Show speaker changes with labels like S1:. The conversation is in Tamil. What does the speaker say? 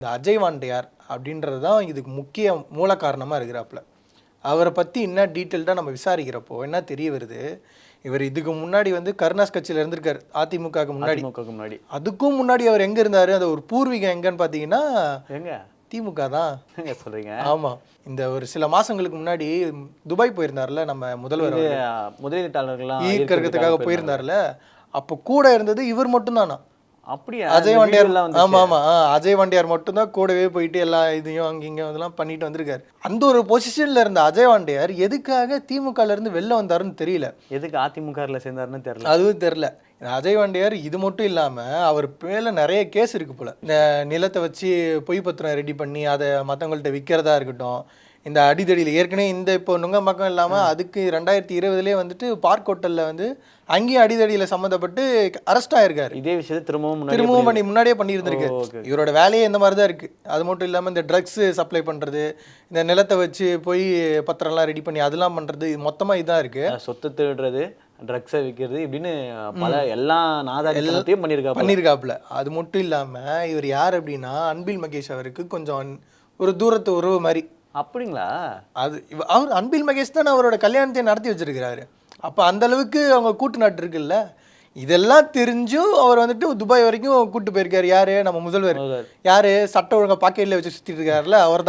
S1: இந்த அஜய் வாண்டியார் அப்படின்றது தான் இதுக்கு முக்கிய மூல காரணமாக இருக்கிறாப்புல. அவரை பற்றி இன்னும் டீட்டெயில்டாக நம்ம விசாரிக்கிறப்போ என்ன தெரிய வருது, இவர் இதுக்கு முன்னாடி வந்து கருணாஸ் கட்சியில் இருந்திருக்காரு அதிமுகவுக்கு முன்னாடி.
S2: முன்னாடி
S1: அதுக்கும் முன்னாடி அவர் எங்கே இருந்தார், அது ஒரு பூர்வீகம் எங்கன்னு பார்த்தீங்கன்னா
S2: எங்க
S1: திமுக தான்.
S2: சொல்றீங்க?
S1: ஆமாம், இந்த ஒரு சில மாதங்களுக்கு முன்னாடி துபாய் போயிருந்தார்ல நம்ம முதல்வர்,
S2: முதலீட்டாளர்கள்லாம்
S1: ஈர்க்கறதுக்காக போயிருந்தார்ல, அப்போ கூட இருந்தது இவர் மட்டும்தானா?
S2: அப்படியா?
S1: அஜய் வாண்டியார்.
S2: வந்து
S1: ஆமா ஆமா, அஜய் வாண்டியார் மட்டும்தான் கூடவே போயிட்டு எல்லா இதையும் அங்கிங்க இதெல்லாம் பண்ணிட்டு வந்திருக்காரு. அந்த ஒரு பொசிஷன்ல இருந்த அஜய் வாண்டியார் எதுக்காக திமுகல இருந்து வெளில வந்தாருன்னு தெரியல.
S2: எதுக்கு அதிமுகல சேர்ந்தாருன்னு தெரியல.
S1: அதுவும் தெரியல. அஜய் வாண்டியார் இது மட்டும் இல்லாம அவர் மேல நிறைய கேஸ் இருக்கு போல. இந்த நிலத்தை வச்சு பொய் பத்திரம் ரெடி பண்ணி அதை மற்றவங்கள்ட்ட விற்கிறதா இருக்கட்டும், இந்த அடிதடியில் ஏற்கனவே இந்த இப்போ நுங்கம்பாக்கம் இல்லாமல் அதுக்கு 2020 வந்துட்டு பார்க் ஹோட்டலில் வந்து அங்கேயும் அடிதடியில் சம்மந்தப்பட்டு அரெஸ்ட் ஆயிருக்காரு.
S2: இதே விஷயத்தை திரும்பவும்
S1: முன்னாடியே பண்ணியிருந்திருக்கு. இவரோட வேலையே இந்த மாதிரி தான் இருக்குது. அது மட்டும் இல்லாமல் இந்த ட்ரக்ஸு சப்ளை பண்ணுறது, இந்த நிலத்தை வச்சு போய் பத்திரம்லாம் ரெடி பண்ணி அதெல்லாம் பண்ணுறது, மொத்தமாக இதான் இருக்குது.
S2: சொத்து திருடுறது, ட்ரக்ஸை விற்கிறது இப்படின்னு பல எல்லா நாதாரித்தையும்
S1: பண்ணியிருக்காப்புல. அது மட்டும் இல்லாமல் இவர் யார் அப்படின்னா அன்பில் மகேஷ் அவருக்கு கொஞ்சம் ஒரு தூரத்து உறவு மாதிரி.
S2: அப்படிங்களா?
S1: அது அவர் அன்பில் மகேஷ் தான் அவரோட கல்யாணத்தை நடத்தி வச்சிருக்கிறாரு. அப்போ அந்த அளவுக்கு அவங்க கூட்டு நாட்டு இருக்குல்ல. இதெல்லாம் தெரிஞ்சும் அவர் வந்துட்டு துபாய் வரைக்கும் கூட்டு போயிருக்காரு. யாரு? நம்ம முதல்வர். யாரு? சட்ட ஒழுங்கா பாக்கெட்ல வச்சு சுத்திட்டு இருக்காருல்ல, அவர் தான்.